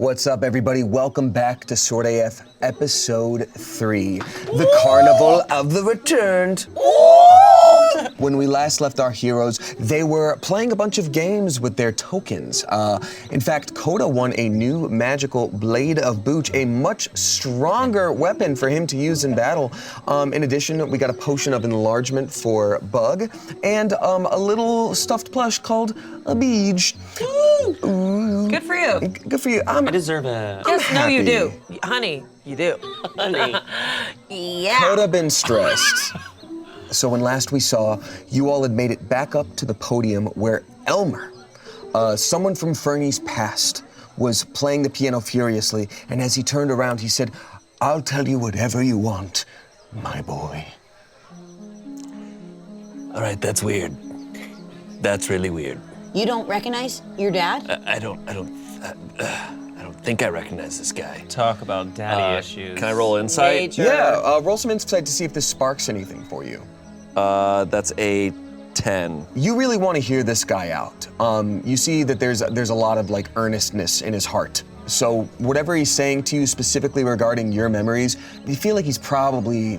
What's up, everybody? Welcome back to Sword AF Episode 3, the Carnival of the Returned. When we last left our heroes, they were playing a bunch of games with their tokens. In fact, Coda won a new magical Blade of Booch, a much stronger weapon for him to use in battle. In addition, we got a potion of enlargement for Bug, and a little stuffed plush called a Beej. Good for you. Good for you. I deserve it. Yes, no, you do. Honey, you do. Honey. Yeah. Coda been stressed. So when last we saw, you all had made it back up to the podium where Elmer, someone from Fernie's past, was playing the piano furiously, and as he turned around, he said, "I'll tell you whatever you want, my boy." All right, that's weird. That's really weird. You don't recognize your dad? I don't think I recognize this guy. Talk about daddy issues. Can I roll insight? Major. Yeah, roll some insight to see if this sparks anything for you. That's a 10. You really want to hear this guy out. You see that there's a lot of like earnestness in his heart. So whatever he's saying to you specifically regarding your memories, you feel like he's probably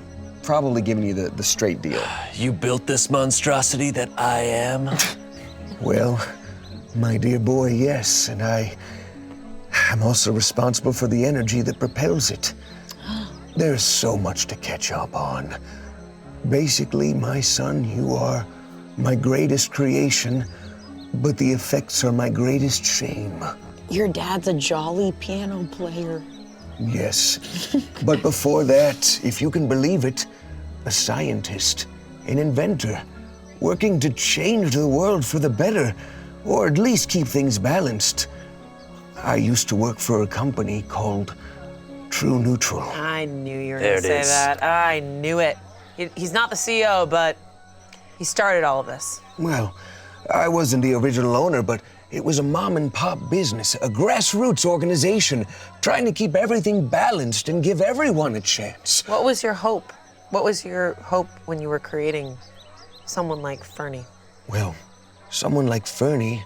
giving you the straight deal. You built this monstrosity that I am? Well, my dear boy, yes, and I'm also responsible for the energy that propels it. There's so much to catch up on. Basically, my son, you are my greatest creation, but the effects are my greatest shame. Your dad's a jolly piano player. Yes, but before that, if you can believe it, a scientist, an inventor, working to change the world for the better, or at least keep things balanced. I used to work for a company called True Neutral. I knew you were There going to it say is. that. I knew it. He's not the CEO, but he started all of this. Well, I wasn't the original owner, but it was a mom and pop business, a grassroots organization, trying to keep everything balanced and give everyone a chance. What was your hope? What was your hope when you were creating someone like Fernie? Well, someone like Fernie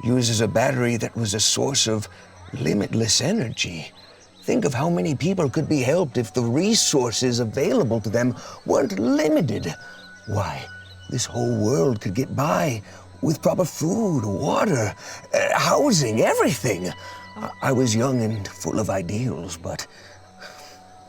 uses a battery that was a source of limitless energy. Think of how many people could be helped if the resources available to them weren't limited. Why, this whole world could get by with proper food, water, housing, everything. I was young and full of ideals, but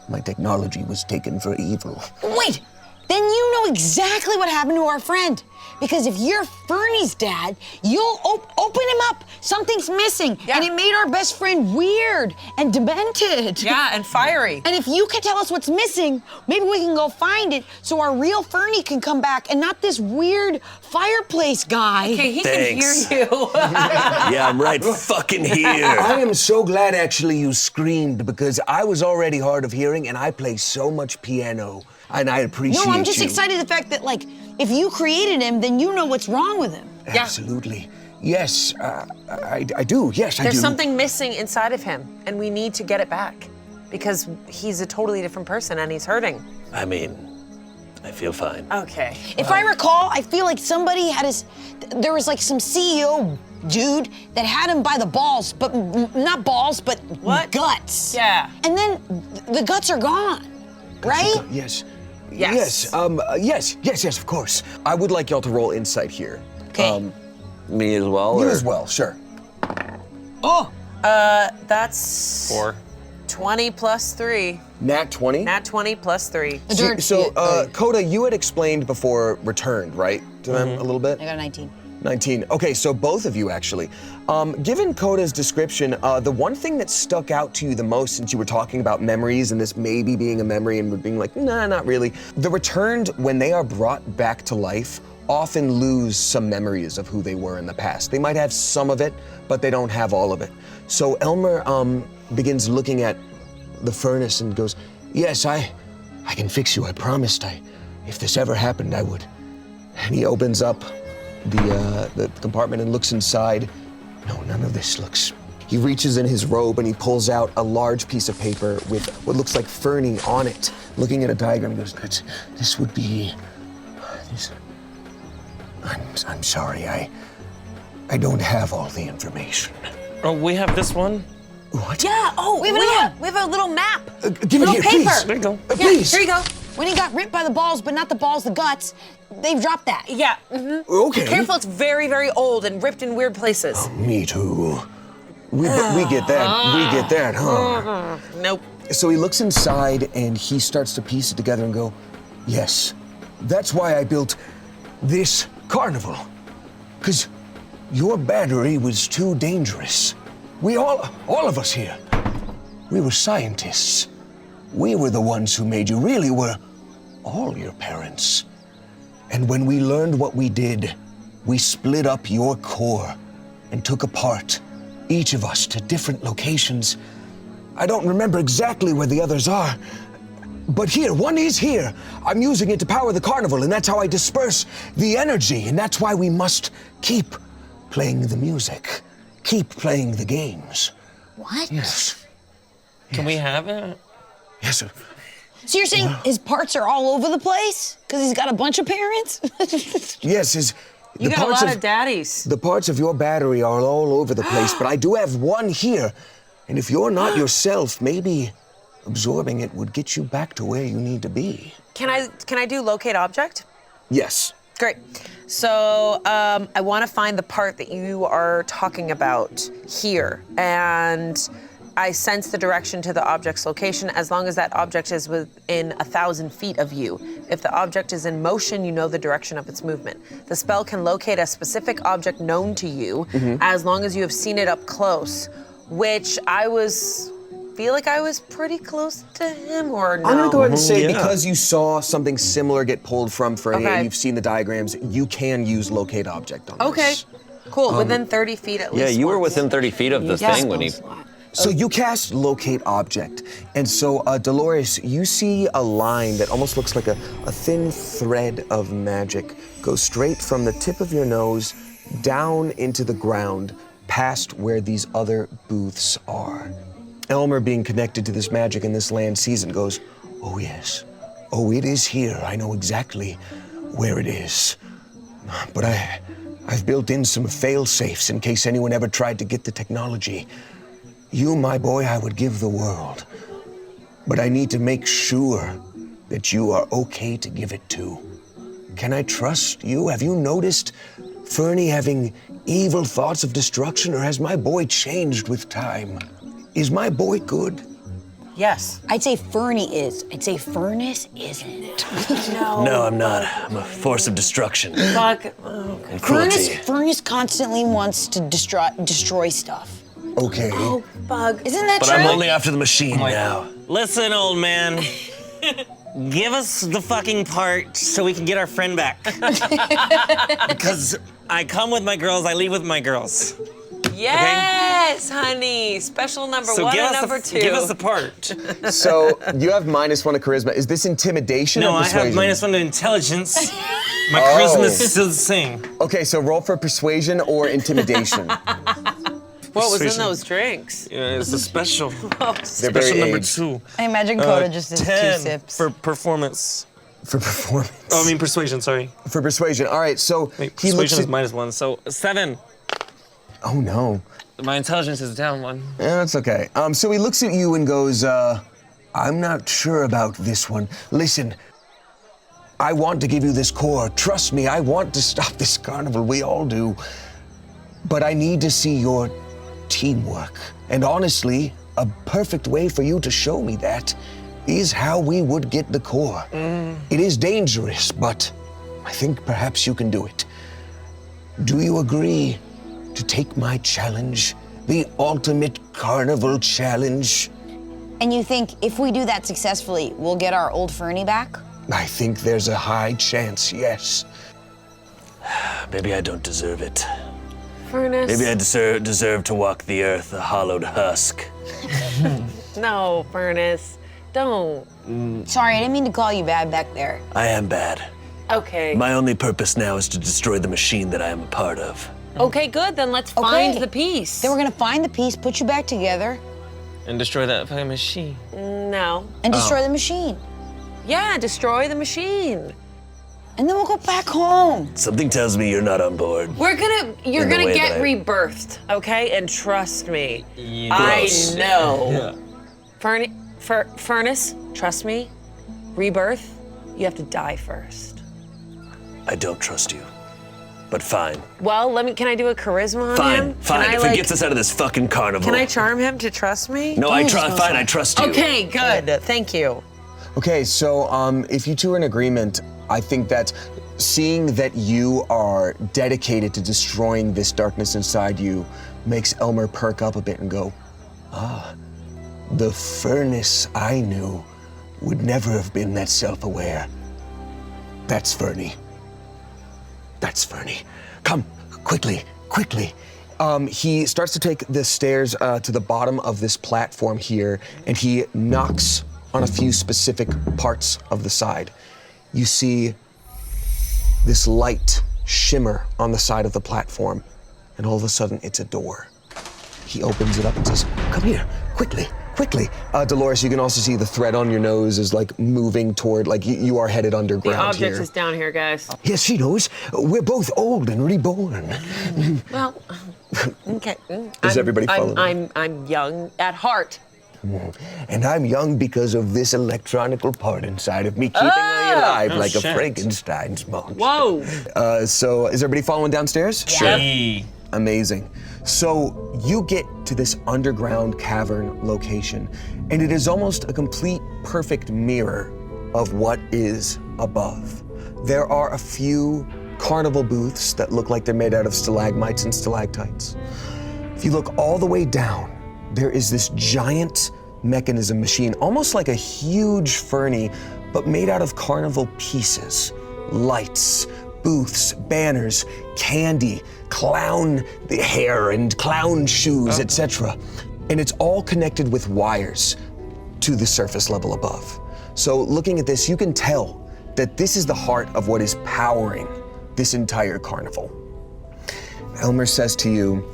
my technology was taken for evil. Wait, then you know exactly what happened to our friend. Because if you're Fernie's dad, you'll open him up. Something's missing. Yeah. And it made our best friend weird and demented. Yeah, and fiery. And if you can tell us what's missing, maybe we can go find it so our real Fernie can come back and not this weird fireplace guy. Okay, he Thanks. can hear you. Yeah, I'm right fucking here. I am so glad actually you screamed because I was already hard of hearing and I play so much piano and I appreciate you. No, I'm just excited the fact that, like, if you created him, then you know what's wrong with him. Yeah. Absolutely. Yes, I do. Yes, I do. There's something missing inside of him, and we need to get it back because he's a totally different person and he's hurting. I mean, I feel fine. Okay. If I recall, I feel like somebody had there was like some CEO dude that had him by the balls, but not balls, but What? guts. Yeah. And then the guts are gone, right? Yes. Yes. Yes, of course. I would like y'all to roll insight here. Okay. Me as well? You or- as well, sure. Oh, That's 4. 20 plus 3. Nat 20? Nat 20 plus 3. Coda, you had explained before returned, right, to them a little bit? I got a 19. 19. Okay, so both of you actually. Given Coda's description, the one thing that stuck out to you the most since you were talking about memories and this maybe being a memory and being like, nah, not really. The returned, when they are brought back to life, often lose some memories of who they were in the past. They might have some of it, but they don't have all of it. So Elmer begins looking at the furnace and goes, yes, I can fix you, I promised. If this ever happened, I would. And he opens up the compartment and looks inside. No, none of this looks. He reaches in his robe and he pulls out a large piece of paper with what looks like Fernie on it. Looking at a diagram, he goes, this would be, this. I'm sorry, I don't have all the information. Oh, we have this one. What? Yeah. Oh, We have we have a little map. Give it little here, paper. please. There you go. Please. Here you go. When he got ripped by the balls, but not the balls, the guts, they've dropped that. Yeah. Okay. Careful, it's very, very old and ripped in weird places. Me too. We get that. We get that, huh? Nope. So he looks inside and he starts to piece it together and go, yes, that's why I built this carnival. Because your battery was too dangerous. We all of us here, we were scientists. We were the ones who made you, really were all your parents. And when we learned what we did, we split up your core and took apart each of us to different locations. I don't remember exactly where the others are, but here, one is here. I'm using it to power the carnival, and that's how I disperse the energy, and that's why we must keep playing the music, keep playing the games. What? Yes. Can we have it? Yes, sir. So you're saying his parts are all over the place? Because he's got a bunch of parents? Yes, You got a lot of daddies. The parts of your battery are all over the place, but I do have one here. And if you're not yourself, maybe absorbing it would get you back to where you need to be. Can I do locate object? Yes. Great. So I want to find the part that you are talking about here, and I sense the direction to the object's location as long as that object is within 1,000 feet of you. If the object is in motion, you know the direction of its movement. The spell can locate a specific object known to you as long as you have seen it up close, which feel like I was pretty close to him, or no? I'm gonna go ahead and say, Yeah. because you saw something similar get pulled from Fernie Okay. and you've seen the diagrams, you can use locate object on Okay, this. cool. Within 30 feet at least. Yeah, you were once. within 30 feet of the Yeah. thing when he. So you cast locate object, and so Dolores, you see a line that almost looks like a thin thread of magic go straight from the tip of your nose down into the ground, past where these other booths are. Elmer, being connected to this magic in this land, sees and goes, oh yes, oh it is here, I know exactly where it is. But I've built in some fail-safes in case anyone ever tried to get the technology. You, my boy, I would give the world. But I need to make sure that you are okay to give it to. Can I trust you? Have you noticed Fernie having evil thoughts of destruction, or has my boy changed with time? Is my boy good? Yes. I'd say Fernie is. I'd say Furnace isn't. No, I'm not. I'm a force of destruction Fuck. and cruelty. Furnace constantly wants to destroy stuff. Okay. Oh, bug. Isn't that But true? I'm only after the machine now. Listen, old man. Give us the fucking part so we can get our friend back. Because I come with my girls, I leave with my girls. Yes, honey. Special number So one give and us number two. give us the part. So you have -1 to charisma. Is this intimidation No, or I persuasion? have -1 to intelligence. My charisma is still the same. Okay, so roll for persuasion or intimidation. What was in Persuasion. those drinks? Yeah, it's a special. They're Special very number aged. 2. I imagine Coda just did 10 2 sips. for performance. For performance. Oh, I mean persuasion, sorry. For persuasion. All right, so Wait, he looks persuasion at... is -1, so 7. Oh no. My intelligence is down 1. Yeah, that's okay. So he looks at you and goes, I'm not sure about this one. Listen, I want to give you this core. Trust me, I want to stop this carnival. We all do. But I need to see your teamwork. And honestly, a perfect way for you to show me that is how we would get the core. It is dangerous, but I think perhaps you can do it. Do you agree to take my challenge, the ultimate carnival challenge? And you think if we do that successfully, we'll get our old Fernie back? I think there's a high chance, yes. Maybe I don't deserve it. Furnace. Maybe I deserve to walk the earth a hollowed husk. No, Furnace. Don't. Sorry, I didn't mean to call you bad back there. I am bad. Okay. My only purpose now is to destroy the machine that I am a part of. Okay, good. Then let's find the piece. Then we're gonna find the piece, put you back together, And destroy that fucking machine. No. and destroy the machine. Yeah, destroy the machine. And then we'll go back home. Something tells me you're not on board. You're In the gonna way get that I- rebirthed, okay? And trust me, Gross. I know. Furnace, trust me, rebirth, you have to die first. I don't trust you. But fine. Well, can I do a charisma on him? Fine. Can If I, it gets us out of this fucking carnival. Can I charm him to trust me? No, I trust you. Okay, good. Thank you. Okay, so if you two are in agreement, I think that seeing that you are dedicated to destroying this darkness inside you makes Elmer perk up a bit and go, the furnace I knew would never have been that self-aware. That's Fernie. That's Fernie. Come, quickly. He starts to take the stairs to the bottom of this platform here, and he knocks on a few specific parts of the side. You see this light shimmer on the side of the platform, and all of a sudden it's a door. He opens it up and says, come here, quickly. Dolores, you can also see the thread on your nose is like moving toward, like you are headed underground The object here. is down here, guys. Yes, she knows. We're both old and reborn. Well, okay. Is everybody following? I'm young at heart. And I'm young because of this electronical part inside of me keeping me alive like a Frankenstein's monster. Whoa. So is everybody following downstairs? Sure. Amazing. So you get to this underground cavern location, and it is almost a complete perfect mirror of what is above. There are a few carnival booths that look like they're made out of stalagmites and stalactites. If you look all the way down, there is this giant mechanism machine, almost like a huge Fernie, but made out of carnival pieces. Lights, booths, banners, candy, clown hair and clown shoes, etc. And it's all connected with wires to the surface level above. So looking at this, you can tell that this is the heart of what is powering this entire carnival. Elmer says to you,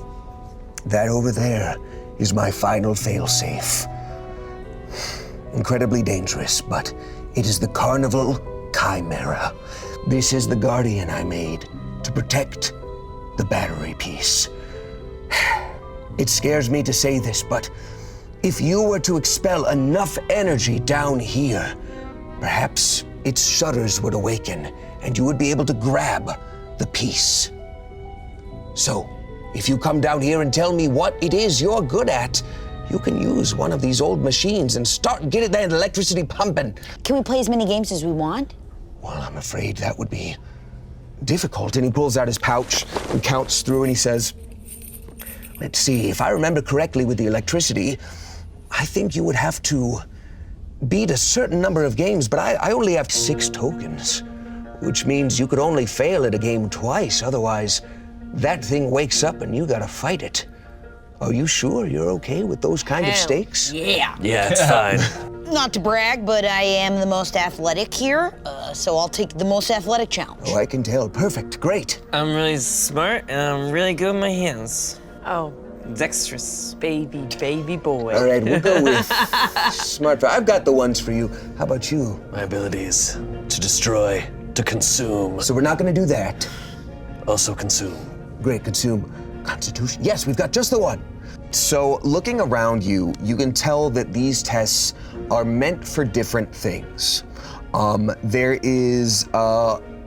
that over there is my final failsafe. Incredibly dangerous, but it is the Carnival Chimera. This is the guardian I made to protect the battery piece. It scares me to say this, but if you were to expel enough energy down here, perhaps its shutters would awaken and you would be able to grab the piece. So, if you come down here and tell me what it is you're good at, you can use one of these old machines and start getting that electricity pumping. Can we play as many games as we want? Well, I'm afraid that would be difficult. And he pulls out his pouch and counts through and he says, let's see, if I remember correctly with the electricity, I think you would have to beat a certain number of games, but I only have 6 tokens, which means you could only fail at a game twice. Otherwise, that thing wakes up and you gotta fight it. Are you sure you're okay with those kind of stakes? Yeah. Yeah, it's fine. Not to brag, but I am the most athletic here, so I'll take the most athletic challenge. Oh, I can tell. Perfect. Great. I'm really smart and I'm really good with my hands. Oh, Dexterous. baby boy. All right, we'll go with smart. I've got the ones for you. How about you? My abilities to destroy, to consume, So we're not gonna do that. also consume. Great, consume. Constitution. Yes, we've got just the one. So looking around you, you can tell that these tests are meant for different things. There is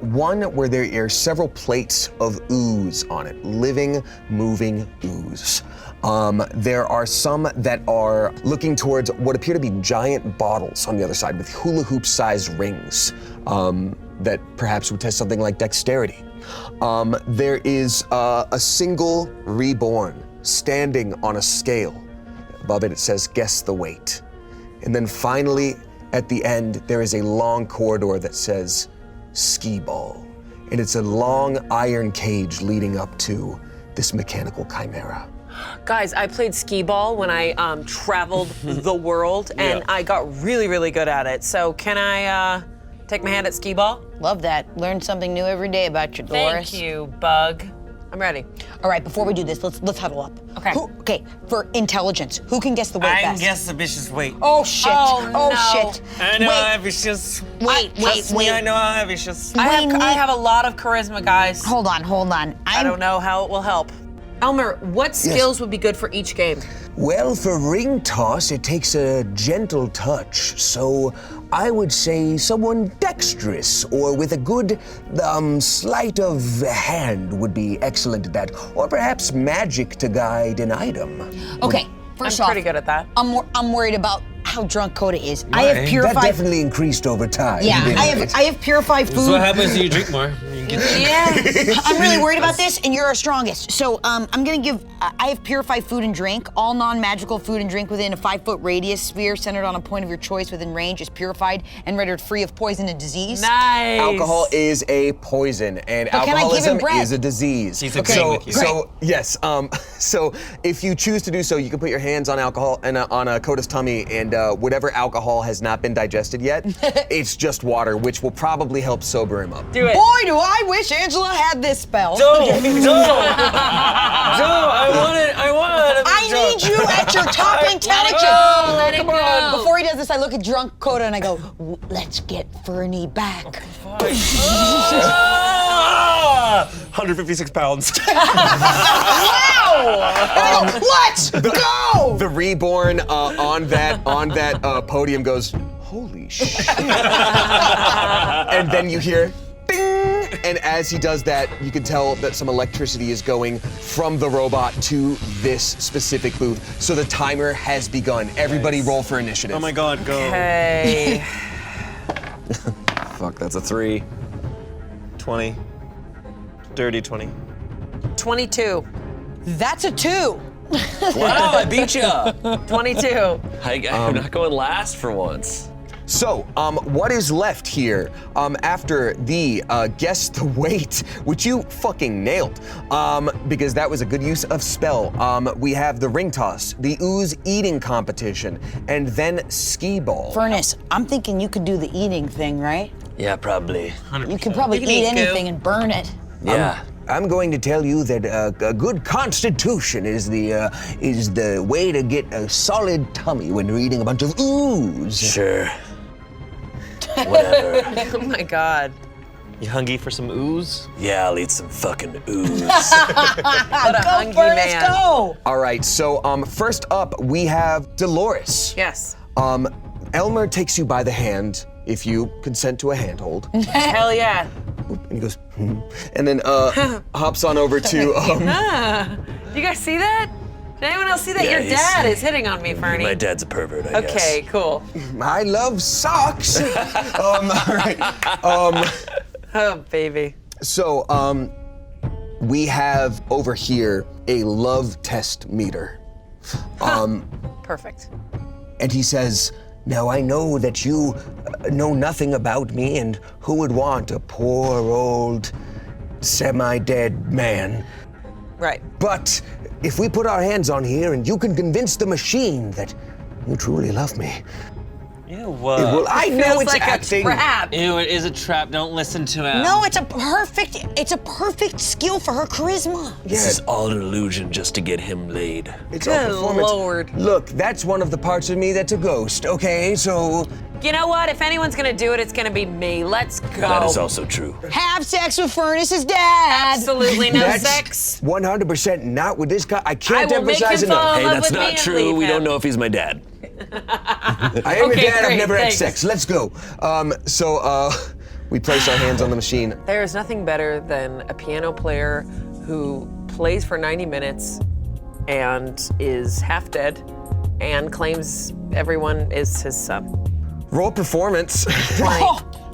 one where there are several plates of ooze on it, living, moving ooze. There are some that are looking towards what appear to be giant bottles on the other side with hula hoop-sized rings that perhaps would test something like dexterity. There is a single reborn standing on a scale. Above it, it says, guess the weight. And then finally, at the end, there is a long corridor that says, skee ball. And it's a long iron cage leading up to this mechanical chimera. Guys, I played skee ball when I traveled the world, and I got really, really good at it. So can I take my hand at skee ball? Love that. Learn something new every day about you, Dolores. Thank you, Bug. I'm ready. All right, before we do this, let's huddle up. Okay. Okay, for intelligence, who can guess the weight I best? can guess the vicious weight. Oh shit! Oh, no. Shit! I know Wait, how vicious. wait, Trust me, wait. I know how vicious. I have a lot of charisma, guys. Hold on. I don't know how it will help. Elmer, what skills would be good for each game? Well, for ring toss, it takes a gentle touch, so I would say someone dexterous or with a good sleight of hand would be excellent at that, or perhaps magic to guide an item. Okay, I'm first off, pretty good at that. I'm worried about how drunk Coda is. I have That purified. definitely increased over time. Yeah, didn't it? I have purified food. So what happens when you drink more? Yes. I'm really worried about this, and you're our strongest. So I'm gonna give. I have purified food and drink. All non-magical food and drink within a 5-foot radius sphere centered on a point of your choice within range is purified and rendered free of poison and disease. Nice. Alcohol is a poison, and But can I give him alcoholism bread? is a disease. He's agreeing with you. So yes. So if you choose to do so, you can put your hands on alcohol and on Coda's tummy, and whatever alcohol has not been digested yet, it's just water, which will probably help sober him up. Do it. Boy, do I wish Angela had this spell. I need you at your top intelligence. Let it go. Before he does this, I look at drunk Coda and I go, let's get Fernie back. 156 pounds. Let's go! The reborn on that podium goes, holy shit. And then you hear ding, and as he does that, you can tell that some electricity is going from the robot to this specific booth. So the timer has begun. Everybody roll for initiative. Oh my God, go. Okay. Fuck, that's a 3. 20. Dirty 20. 22. That's a 2. Wow, I beat ya. 22. I'm not going last for once. So, what is left here after the guess the weight, which you fucking nailed, because that was a good use of spell. We have the ring toss, the ooze eating competition, and then skee ball. Furnace, I'm thinking you could do the eating thing, right? Yeah, probably. You could probably You can eat eat goo. anything and burn it. Yeah. I'm going to tell you that a good constitution is the way to get a solid tummy when you're eating a bunch of ooze. Sure. Whatever. Oh my God. You hungry for some ooze? Yeah, I'll eat some fucking ooze. What a hungry Furnace, man. go! All right, so first up we have Dolores. Yes. Elmer takes you by the hand, if you consent to a handhold. Hell yeah. And he goes, and then hops on over to. You guys see that? Did anyone else see that? Yeah, Your he's- dad is hitting on me, Fernie. My dad's a pervert, I guess. Okay, cool. I love socks. All right. Oh, baby. So, we have over here a love test meter. Perfect. And he says, now I know that you know nothing about me, and who would want a poor old semi-dead man? Right. But if we put our hands on here and you can convince the machine that you truly love me, Ew, well, I know Feels it's like acting. a trap. Ew, it is a trap. Don't listen to him. No, it's a perfect skill for her charisma. This is all an illusion just to get him laid. It's our Good performance. Lord. Look, that's one of the parts of me that's a ghost, okay? So, You know what? If anyone's gonna do it, it's gonna be me. Let's go. That is also true. Have sex with Furnace's dad. Absolutely no that's sex. 100% not with this guy. I can't I will make emphasize him fall enough. in Hey, love that's with me not and true. leave We him. don't know if he's my dad. I am your Okay, dad, I've great, never thanks. had sex. Let's go. So we place our hands on the machine. There is nothing better than a piano player who plays for 90 minutes and is half dead and claims everyone is his son. Roll performance. 20.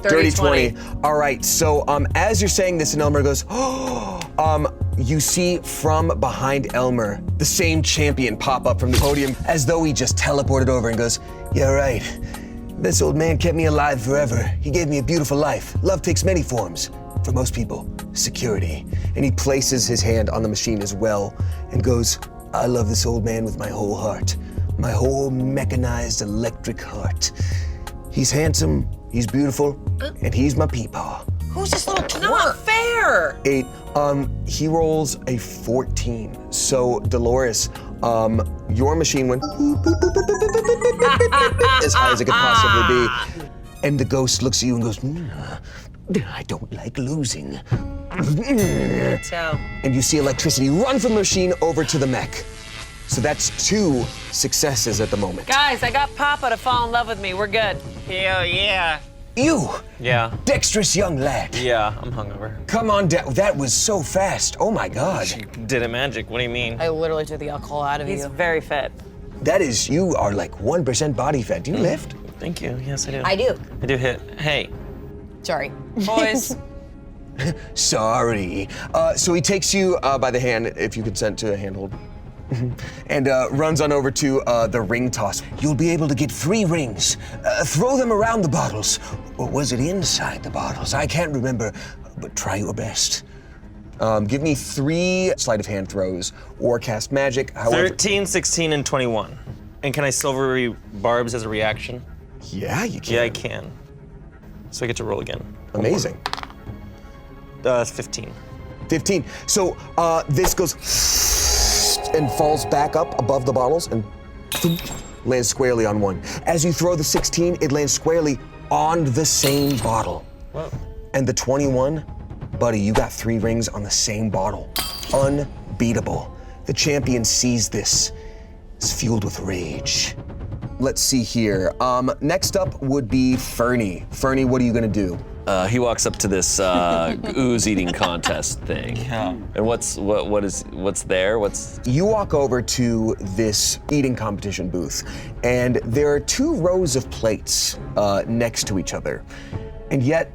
Dirty 20. All right, so as you're saying this, and Elmer goes, you see from behind Elmer the same champion pop up from the podium as though he just teleported over and goes, yeah, right. This old man kept me alive forever. He gave me a beautiful life. Love takes many forms. For most people, security. And he places his hand on the machine as well and goes, I love this old man with my whole heart. My whole mechanized electric heart. He's handsome, he's beautiful, and he's my peepaw. Who's this little twerp? Not fair. Where? 8. He rolls a 14. So Dolores, your machine went as high as it could possibly be. And the ghost looks at you and goes, I don't like losing. So. And you see electricity run from the machine over to the mech. So that's 2 successes at the moment. Guys, I got Papa to fall in love with me. We're good. Hell yeah. You, Yeah. dexterous young lad. Yeah, I'm hungover. Come on down. That was so fast. Oh my God. She did a magic. What do you mean? I literally took the alcohol out of He's you. very fit. You are like 1% body fat. Do you lift? Thank you. Yes, I do. I do. I do hit. Hey. Sorry. Boys, Sorry. So he takes you by the hand, if you consent to a handhold, and runs on over to the ring toss. You'll be able to get 3 rings. Throw them around the bottles. Or was it inside the bottles? I can't remember, but try your best. Give me 3 sleight of hand throws or cast magic. However, 13, 16, and 21. And can I silvery barbs as a reaction? Yeah, you can. Yeah, I can. So I get to roll again. Amazing. That's 15. 15. So this goes and falls back up above the bottles and lands squarely on one. As you throw the 16, it lands squarely on the same bottle. Whoa. And the 21, buddy, you got 3 rings on the same bottle. Unbeatable. The champion sees this. It's fueled with rage. Let's see here. Next up would be Fernie. Fernie, what are you gonna do? He walks up to this ooze eating contest thing. Yeah. And what's there? You walk over to this eating competition booth, and there are 2 rows of plates next to each other, and yet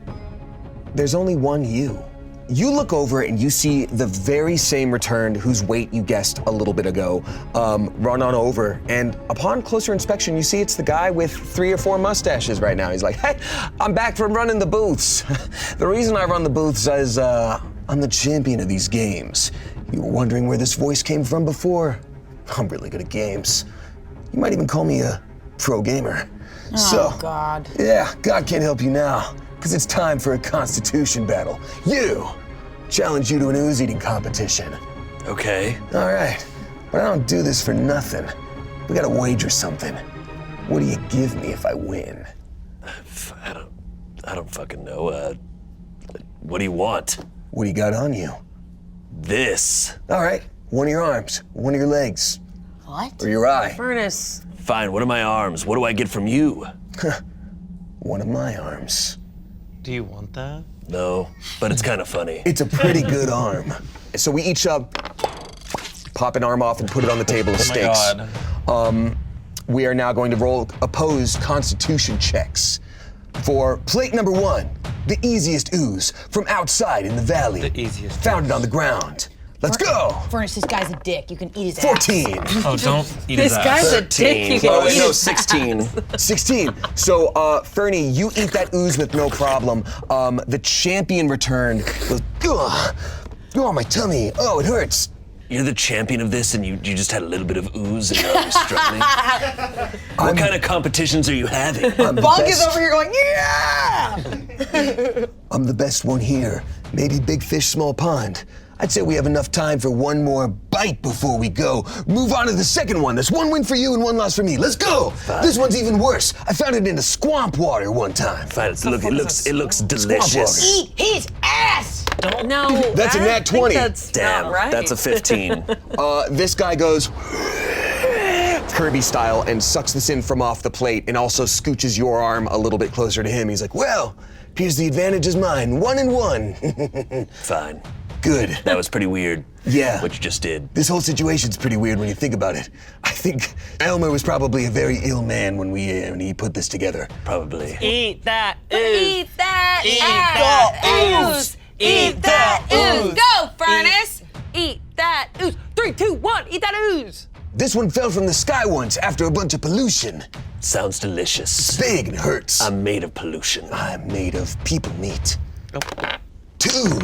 there's only one you. You look over and you see the very same returned whose weight you guessed a little bit ago run on over, and upon closer inspection, you see it's the guy with 3 or 4 mustaches right now. He's like, hey, I'm back from running the booths. The reason I run the booths is I'm the champion of these games. You were wondering where this voice came from before? I'm really good at games. You might even call me a pro gamer. Oh, God. Yeah, God can't help you now, because it's time for a constitution battle. Challenge you to an ooze eating competition. Okay. All right, but I don't do this for nothing. We gotta wager something. What do you give me if I win? I don't fucking know. What do you want? What do you got on you? This. All right, one of your arms, one of your legs, What? or your eye, Furnace. Fine, what are my arms? What do I get from you? one of my arms. Do you want that? No, but it's kind of funny. It's a pretty good arm. So we each pop an arm off and put it on the table of stakes. Oh my God. We are now going to roll opposed constitution checks for plate number 1, the easiest ooze from outside in the valley. The easiest Founded on the ground. Let's go! Furnace, this guy's a dick. You can eat his ass. 14, Oh, don't eat This guy's a dick. You Oh, can wait, eat no, his 16. 16. So, Fernie, you eat that ooze with no problem. The champion returned. Goes, ugh, oh, my tummy. Oh, it hurts. You're the champion of this and you just had a little bit of ooze and now you're struggling? What kind of competitions are you having? I'm the Bonk is best. over here going, yeah! I'm the best one here. Maybe big fish, small pond. I'd say we have enough time for one more bite before we go. Move on to the second one. There's 1 win for you and 1 loss for me. Let's go. This one's even worse. I found it in the swamp water one time. Fine, it looks delicious. water. Eat his ass! No. That's a I nat think 20. That's Damn, not right. that's a 15. This guy goes Kirby style and sucks this in from off the plate and also scooches your arm a little bit closer to him. He's like, well, here's the advantage is mine. 1 and 1. Fine. Good. That was pretty weird. Yeah. What you just did. This whole situation's pretty weird when you think about it. I think Elmer was probably a very ill man when he put this together. Probably. Eat that ooze. Eat that Eat ass. that ooze. Eat that ooze. Go, Furnace. Eat that ooze. 3, 2, 1. Eat that ooze. This one fell from the sky once after a bunch of pollution. Sounds delicious. Big and hurts. I'm made of pollution. I'm made of people meat. 2.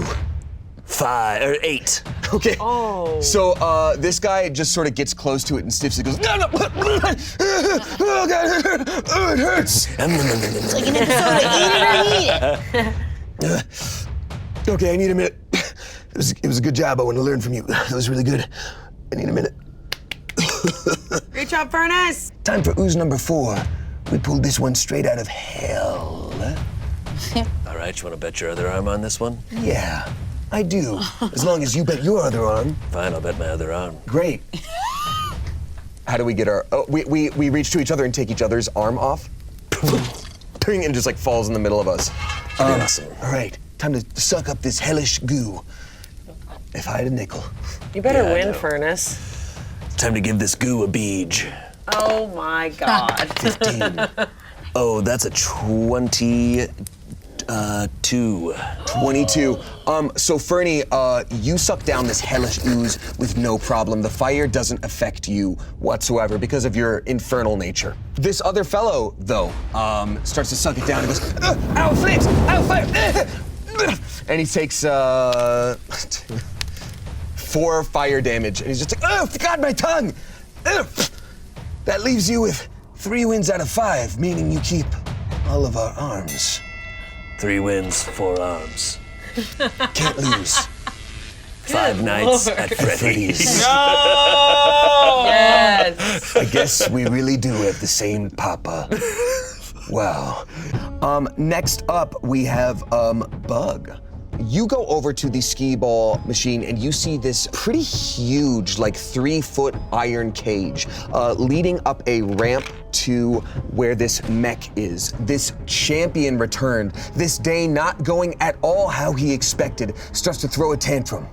5 or 8. Okay. Oh. So this guy just sort of gets close to it and sniffs it. Goes, no, no, oh God, it hurts. It's like an episode of Eat It or Eat It. Okay, I need a minute. It was a good job. I want to learn from you. That was really good. I need a minute. Great job, Furnace. Time for ooze number 4. We pulled this one straight out of hell. All right, you want to bet your other arm on this one? Yeah, I do. As long as you bet your other arm. Fine, I'll bet my other arm. Great. How do we get our? Oh, we reach to each other and take each other's arm off. And just like falls in the middle of us. Awesome. All right, time to suck up this hellish goo. If I had a nickel. You better Yeah, I win, know. Furnace. Time to give this goo a beej. Oh my God. 15. Oh, that's a 22. 22. So Fernie, you suck down this hellish ooze with no problem. The fire doesn't affect you whatsoever because of your infernal nature. This other fellow, though, starts to suck it down and goes, ow, flames, ow, fire, and he takes 4 fire damage, and he's just like, oh, God, my tongue. That leaves you with 3 wins out of 5, meaning you keep all of our arms. 3 wins, 4 arms. Can't lose. 5 nights at Freddy's. Yes. I guess we really do have the same papa. Wow. Next up, we have Bug. You go over to the skee ball machine and you see this pretty huge, like 3-foot iron cage leading up a ramp to where this mech is. This champion returned. This day not going at all how he expected. Starts to throw a tantrum.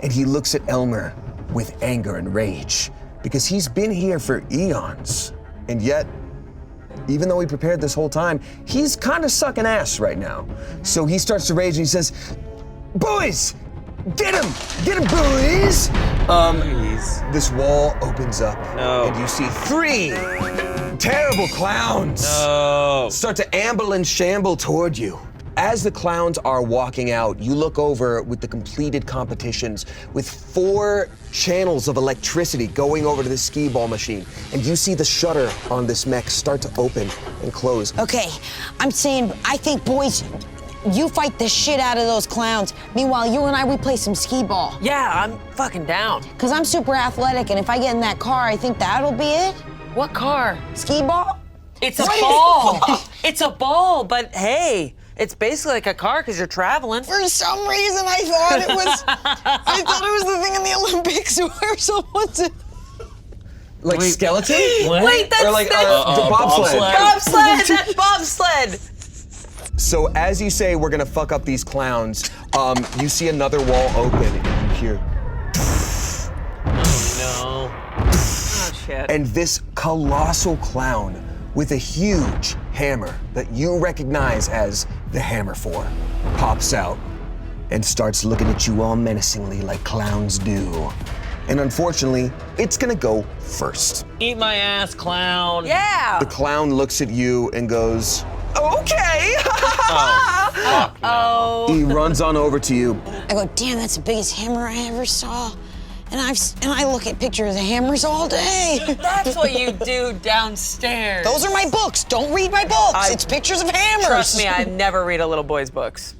And he looks at Elmer with anger and rage because he's been here for eons. And yet, even though he prepared this whole time, he's kind of sucking ass right now. So he starts to rage and he says, boys, get him, boys. This wall opens up and you see 3 terrible clowns start to amble and shamble toward you. As the clowns are walking out, you look over with the completed competitions with 4 channels of electricity going over to the skee ball machine, and you see the shutter on this mech start to open and close. Okay, I'm saying, I think, boys, you fight the shit out of those clowns. Meanwhile, you and I, we play some skee ball. Yeah, I'm fucking down. Because I'm super athletic, and if I get in that car, I think that'll be it. What car? Skee ball? It's a ball. It's a ball, but hey, it's basically like a car because you're traveling. For some reason, I thought it was, the thing in the Olympics where someone's... Like skeleton? Wait, that's Or like that's bobsled. bobsled. That's bobsled. So as you say, we're gonna fuck up these clowns, you see another wall open and you hear, No. Oh shit. and this colossal clown with a huge hammer that you recognize as the Hammer 4 pops out and starts looking at you all menacingly like clowns do. And unfortunately, it's gonna go first. Eat my ass, clown. Yeah. The clown looks at you and goes, okay. He runs on over to you. I go, damn, that's the biggest hammer I ever saw. And I look at pictures of hammers all day. That's what you do downstairs. Those are my books. Don't read my books. It's pictures of hammers. Trust me, I never read a little boy's books.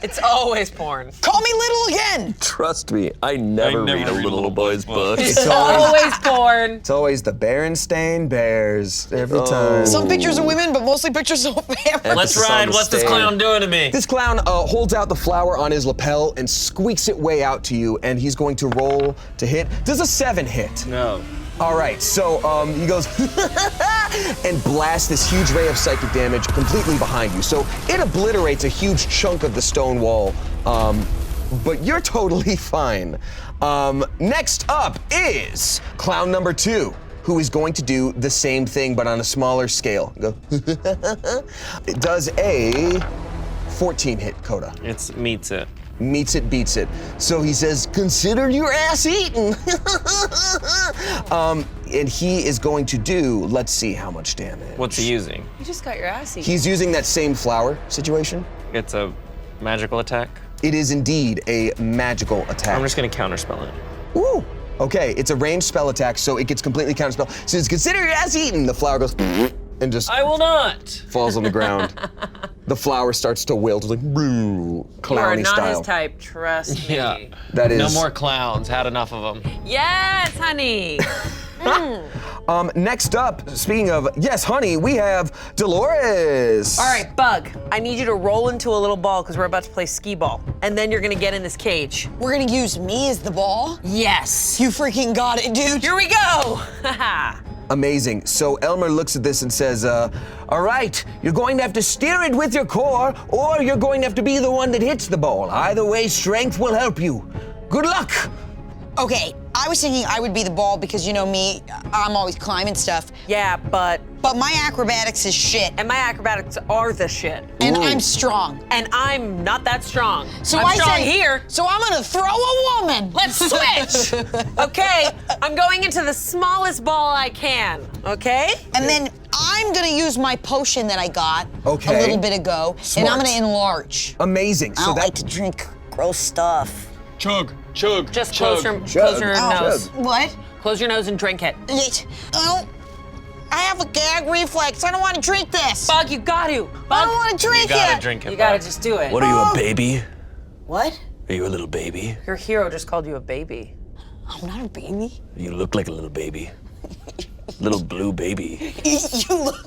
It's always porn. Call me little again. Trust me, I never read a little boy's book. It's always porn. It's always the Berenstain Bears every time. Some pictures of women, but mostly pictures of hammers. Let's ride. What's this clown doing to me? This clown holds out the flower on his lapel and squeaks it way out to you, and he's going to roll to hit. Does a 7 hit? No. All right, so he goes and blasts this huge ray of psychic damage completely behind you. So it obliterates a huge chunk of the stone wall, but you're totally fine. Next up is clown number 2, who is going to do the same thing, but on a smaller scale. Go. It does a 14 hit, Coda. It meets it. Meets it, beats it. So he says, consider your ass eaten. And he is going to do, let's see how much damage. What's he using? You just got your ass eaten. He's using that same flower situation. It's a magical attack. It is indeed a magical attack. I'm just gonna counterspell it. Ooh, okay, it's a ranged spell attack, so it gets completely counterspell. So it's consider your ass eaten. The flower goes and just I will not. falls on the ground. the flower starts to wilt, like You are clowny not style. his type, trust me. Yeah. That is No more clowns. Had enough of them. Yes, honey. Next up, speaking of yes, honey, we have Dolores. All right, Bug, I need you to roll into a little ball because we're about to play skee ball. And then you're gonna get in this cage. We're gonna use me as the ball? Yes. You freaking got it, dude. Here we go. Amazing. So Elmer looks at this and says, all right, you're going to have to steer it with your core, or you're going to have to be the one that hits the ball. Either way, strength will help you. Good luck. Okay, I was thinking I would be the ball because you know me, I'm always climbing stuff. Yeah, but my acrobatics is shit. and my acrobatics are the shit. And I'm strong. And I'm not that strong. So I'm I strong say, here. So I'm gonna throw a woman. Let's switch. Okay, I'm going into the smallest ball I can. Okay? And then I'm gonna use my potion that I got Okay. a little bit ago, and I'm Smart. gonna enlarge. Amazing. I So don't that like to drink gross stuff. Chug. Just close your Chug. nose. What? Close your nose and drink it. I have a gag reflex. I don't want to drink this. Bug, you got to. I Bug, don't want to drink You gotta it. drink it. you gotta bud. just do it. What are you, a baby? What? Are you a little baby? Your hero just called you a baby. I'm not a baby. You look like a little baby. Little blue baby. You look.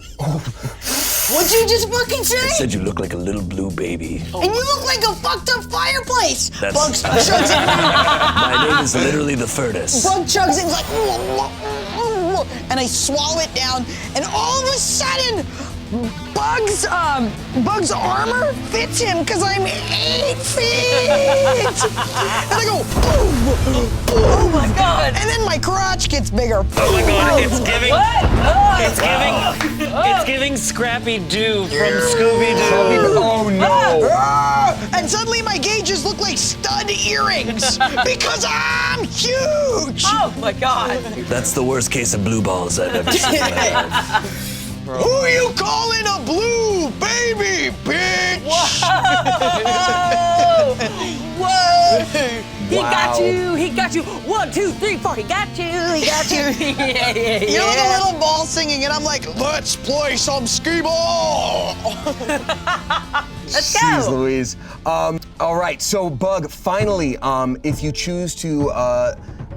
What'd you just fucking I say? said you look like a little blue baby. And you look like a fucked up fireplace. That's- Bug chugs it. My name is literally the furnace. Bug chugs it. It's like, and I swallow it down, and all of a sudden, Bug's armor fits him because I'm 8 feet. And I go, oh my god! And then my crotch gets bigger. Oh my god, it's giving. What? It's giving Scrappy Doo from Scooby Doo. Oh no. And suddenly my gauges look like stud earrings because I'm huge. Oh my god. That's the worst case of blue balls I've ever seen in my life. Who you calling a blue baby, bitch? Whoa! Whoa! He Wow. got you! He got you! 1, 2, 3, 4. He got you! He got you! Yeah. You're like a little ball singing, and I'm like, let's play some skee ball. Let's Jeez go! Louise. All right, so Bug, finally, if you choose to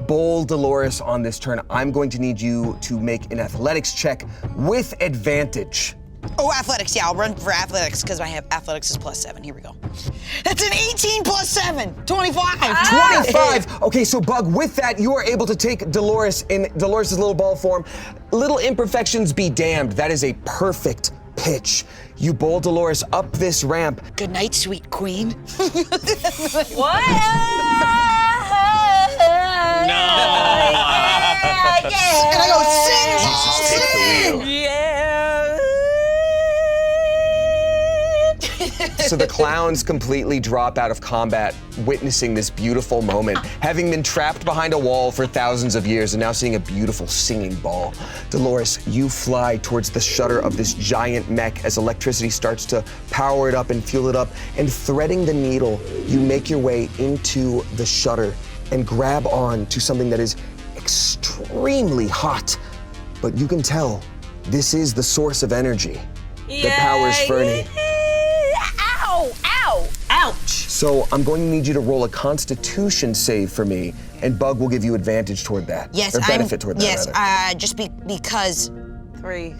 bowl Dolores on this turn, I'm going to need you to make an athletics check with advantage. Oh, athletics, yeah, I'll run for athletics because I have athletics is +7. Here we go. That's an 18 + 7, 25. 25. Okay, so Bug, with that, you are able to take Dolores in Dolores' little ball form. Little imperfections be damned. That is a perfect pitch. You bowl Dolores up this ramp. Good night, sweet queen. What? No. And I go, sing, Take the wheel. Yeah. So the clowns completely drop out of combat, witnessing this beautiful moment, having been trapped behind a wall for thousands of years and now seeing a beautiful singing ball. Dolores, you fly towards the shutter of this giant mech as electricity starts to power it up and fuel it up, and threading the needle, you make your way into the shutter and grab on to something that is extremely hot, but you can tell this is the source of energy that powers Fernie. Ow! Ow! Ouch! So I'm going to need you to roll a Constitution save for me, and Bug will give you advantage toward that. Yes, or benefit toward that. Yes, rather. just because 3.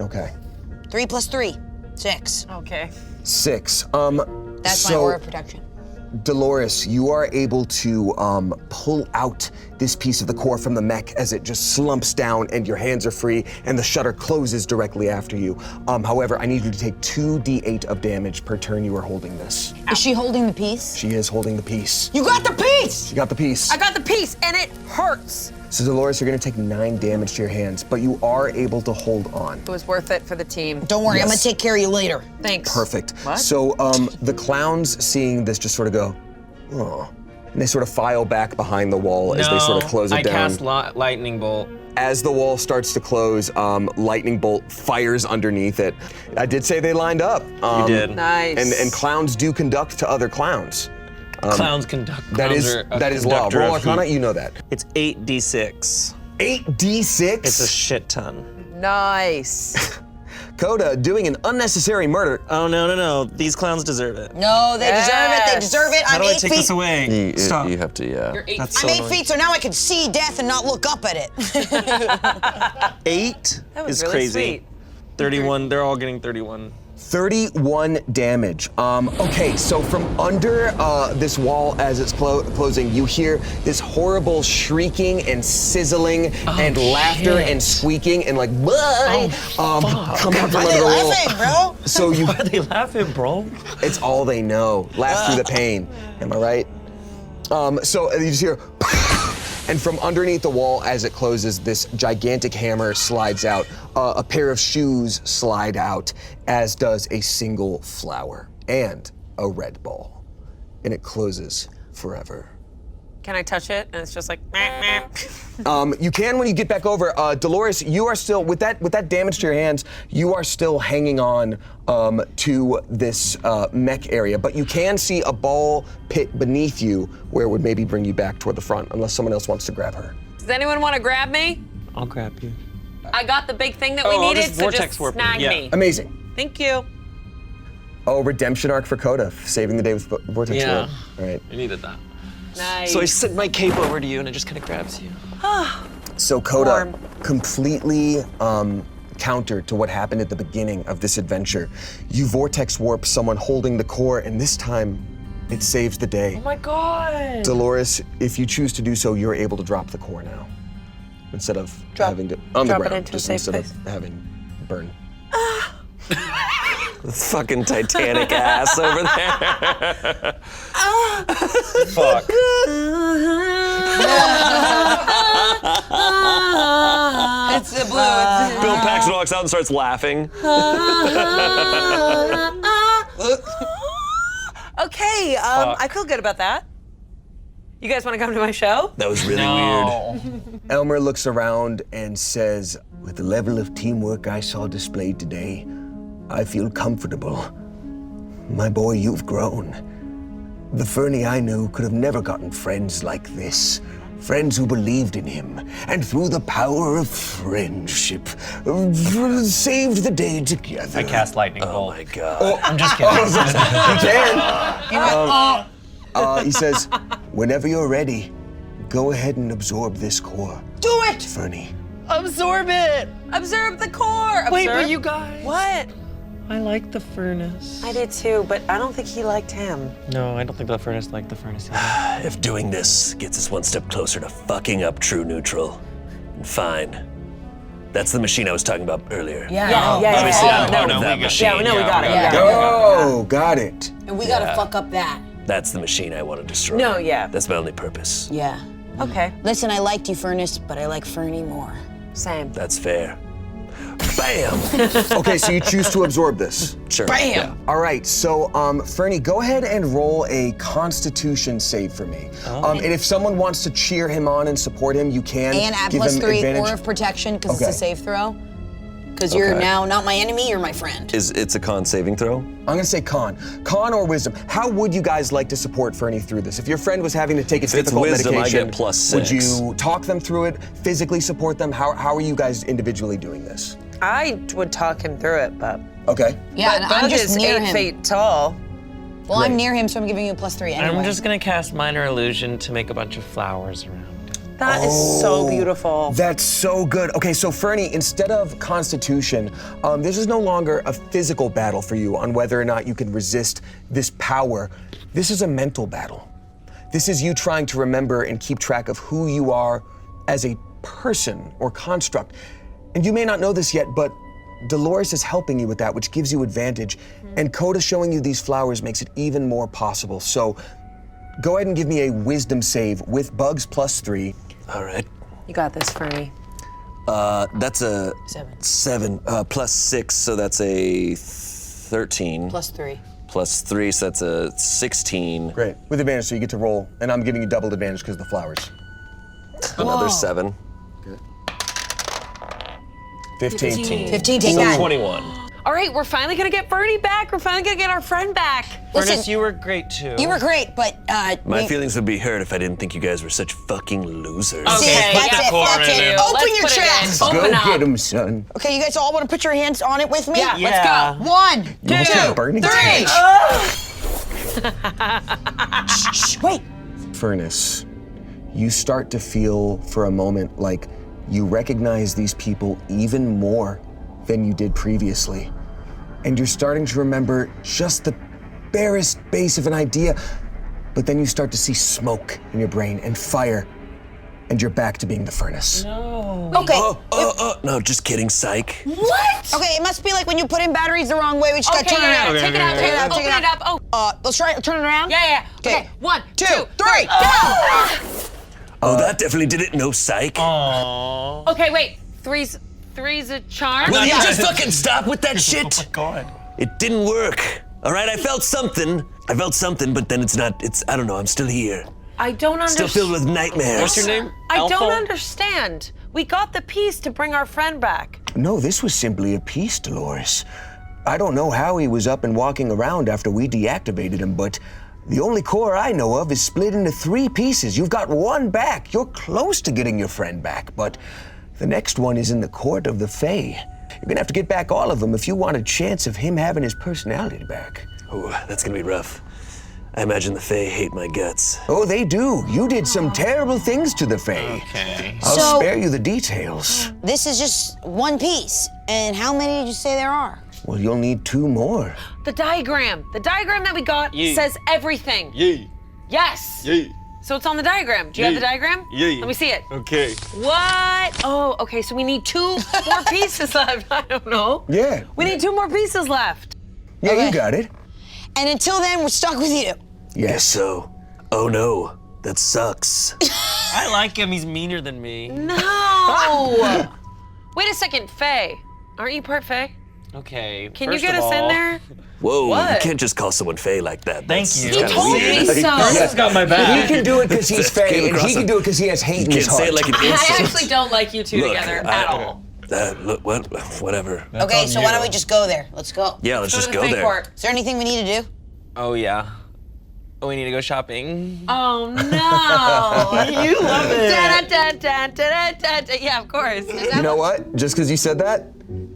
Okay. 3 + 3, 6. Okay. 6. That's my so, aura of protection. Dolores, you are able to pull out this piece of the core from the mech as it just slumps down and your hands are free and the shutter closes directly after you. However, I need you to take 2d8 of damage per turn you are holding this. Is she holding the piece? She is holding the piece. You got the piece! You got the piece. I got the piece and it hurts. So Dolores, you're gonna take 9 damage to your hands, but you are able to hold on. It was worth it for the team. Don't worry, I'm Yes. gonna take care of you later. Thanks. Perfect. What? So the clowns seeing this just sort of go, oh, and they sort of file back behind the wall as they sort of close it I down. cast lightning bolt. As the wall starts to close, lightning bolt fires underneath it. I did say they lined up. You did. Nice. And clowns do conduct to other clowns. Clowns conduct. That clowns is are a that is law. conductor Roll of Arcana, heat. you know that. It's 8d6. 8d6. It's a shit ton. Nice. Coda doing an unnecessary murder. Oh, no. These clowns deserve it. No, they deserve it. They deserve it. How I'm do I 8 take feet. this away? Stop. You have to, yeah. That's so I'm 8 annoying. feet, so now I can see death and not look up at it. 8 That was is really crazy. sweet. 31, they're all getting 31. 31 damage. Okay, so from under this wall as it's closing, you hear this horrible shrieking and sizzling and laughter and squeaking and like, coming from under the wall. Laughing, bro. So you, Why are they laughing, bro? it's all they know. Laugh through the pain. Am I right? So you just hear, and from underneath the wall as it closes, this gigantic hammer slides out. A pair of shoes slide out, as does a single flower and a red ball. And it closes forever. Can I touch it? And it's just like, meh, meh. You can when you get back over. Dolores, you are still, with that damage to your hands, you are still hanging on to this mech area, but you can see a ball pit beneath you where it would maybe bring you back toward the front, unless someone else wants to grab her. Does anyone want to grab me? I'll grab you. I got the big thing that we Oh, I'll needed, just so vortex just warp you. snag Yeah. me. Amazing. Thank you. Oh, redemption arc for Coda, saving the day with Vortex Yeah. Warp. All right. I needed that. Nice. So I send my cape over to you and it just kind of grabs you. So Coda, Warm. completely counter to what happened at the beginning of this adventure, you Vortex Warp someone holding the core, and this time, it saves the day. Oh my god. Dolores, if you choose to do so, you're able to drop the core now. Instead of having to, on the drop it ground, into a just safe instead place. of having burn. Fucking Titanic ass over there. Fuck. It's the blue. Bill Paxton walks out and starts laughing. Okay, I feel good about that. You guys want to come to my show? That was really weird. Elmer looks around and says, with the level of teamwork I saw displayed today, I feel comfortable. My boy, you've grown. The Fernie I knew could have never gotten friends like this. Friends who believed in him, and through the power of friendship, saved the day together. I cast lightning Oh bolt. my god. I'm just kidding. You can. He says, whenever you're ready, go ahead and absorb this core. Do it! Fernie. Absorb it. Observe the core. Wait, Observe? but you guys. What? I like the furnace. I did too, but I don't think he liked him. No, I don't think the furnace liked the furnace either. If doing this gets us one step closer to fucking up True Neutral, then fine. That's the machine I was talking about earlier. Yeah. Obviously, I'm no, part no, of that we got- machine. Yeah, we know we got it. Yeah. Oh, got it. And we gotta fuck up that. That's the machine I want to destroy. No, yeah. That's my only purpose. Yeah. Okay, Listen, I liked you, Furnace, but I like Fernie more. same. That's fair. Bam! Okay, so you choose to absorb this. Sure. Bam! All right, so Fernie, go ahead and roll a Constitution save for me. And if someone wants to cheer him on and support him, you can And add give him +3 advantage. Aura of Protection, because Okay. it's a save throw. Because you're Okay. now not my enemy, you're my friend. It's a con saving throw? I'm gonna say con or wisdom. How would you guys like to support Fernie through this? If your friend was having to take a If it's difficult wisdom, I medication, get +6. would you talk them through it, physically support them? How are you guys individually doing this? I would talk him through it, but Okay. Yeah, and I'm Bug just is near 8 him. feet tall. Well, I'm Great. near him, so I'm giving you a +3 anyway. I'm just gonna cast Minor Illusion to make a bunch of flowers around. That is so beautiful. That's so good. Okay, so Fernie, instead of Constitution, this is no longer a physical battle for you on whether or not you can resist this power. This is a mental battle. This is you trying to remember and keep track of who you are as a person or construct. And you may not know this yet, but Dolores is helping you with that, which gives you advantage. And Coda showing you these flowers makes it even more possible. So go ahead and give me a wisdom save with bugs +3. All right. You got this, Fernie. That's a 7 +6, so that's a 13. +3. +3, so that's a 16. Great. With advantage, so you get to roll. And I'm giving you double advantage because of the flowers. Another 7. 15. 15, take So that. 21. All right, we're finally gonna get Bernie back. We're finally gonna get our friend back. Furnace, Listen, you were great too. you were great, but My feelings would be hurt if I didn't think you guys were such fucking losers. Okay, that's yeah, it, fuck that's it. you. Open Let's your put it in. chest. Open Go up. get him, son. Okay, you guys all want to put your hands on it with me? Yeah, Yeah. let's go. 1, You almost got Bernie. 3. Shh, wait. Furnace, you start to feel for a moment like you recognize these people even more than you did previously. And you're starting to remember just the barest base of an idea, but then you start to see smoke in your brain and fire, and you're back to being the furnace. Okay. No, just kidding, psych. What? Okay, it must be like when you put in batteries the wrong way. We just gotta turn it around. Take it out, take it out, open it up. Oh, Let's try it. Turn it around. yeah. Okay, 1, 2, 3, go! Oh, that definitely did it. No psych. Okay, wait. Three's a charm? Will you just fucking stop with that shit? Oh my God. It didn't work. All right, I felt something, but then I don't know, I'm still here. I don't Still understand. filled with nightmares. What's your name? I Alpha? don't understand. We got the piece to bring our friend back. No, this was simply a piece, Dolores. I don't know how he was up and walking around after we deactivated him, but the only core I know of is split into 3 pieces. You've got 1 back. You're close to getting your friend back, but the next one is in the court of the Fae. You're gonna have to get back all of them if you want a chance of him having his personality back. Oh, that's gonna be rough. I imagine the Fae hate my guts. Oh, they do. You did some terrible things to the Fae. Okay. I'll So- spare you the details. This is just 1 piece. And how many did you say there are? Well, you'll need 2 more. The diagram that we got Yeah. says everything. Yeah. Yes. Yeah. So it's on the diagram. Do you have the diagram? Yeah. Let me see it. Okay. What? Oh, okay, so we need 2 more pieces left. I don't know. Yeah. We need 2 more pieces left. Yeah, Okay. you got it. And until then, we're stuck with you. Yes. So, oh no, that sucks. I like him. He's meaner than me. No. Wait a second, Faye. Aren't you part Faye? Okay. Can you first get of us in all- there? Whoa, What? you can't just call someone Fae like that. Thank That's you. kinda He told weird. me so. He's got my He back. can do it because he's That came Faye, and across he can a- do it because he has hate You in can't his heart. say it like an I insult. actually don't like you 2 Look, together I- at all. Look, whatever. Okay, so why don't we just go there? Let's go. Yeah, let's Go just to the go Fae there. court. Is there anything we need to do? Oh yeah. Oh, we need to go shopping. Oh no! You love it. Yeah, of course. You know what? Just because you said that,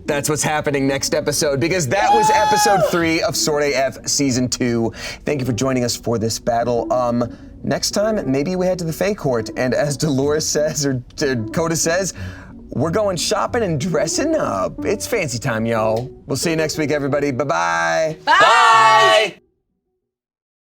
that's what's happening next episode, because that was episode 3 of Sword AF Season 2. Thank you for joining us for this battle. Next time, maybe we head to the Fae Court, and as Dolores says, or Coda says, we're going shopping and dressing up. It's fancy time, y'all. We'll see you next week, everybody. Bye-bye. Bye.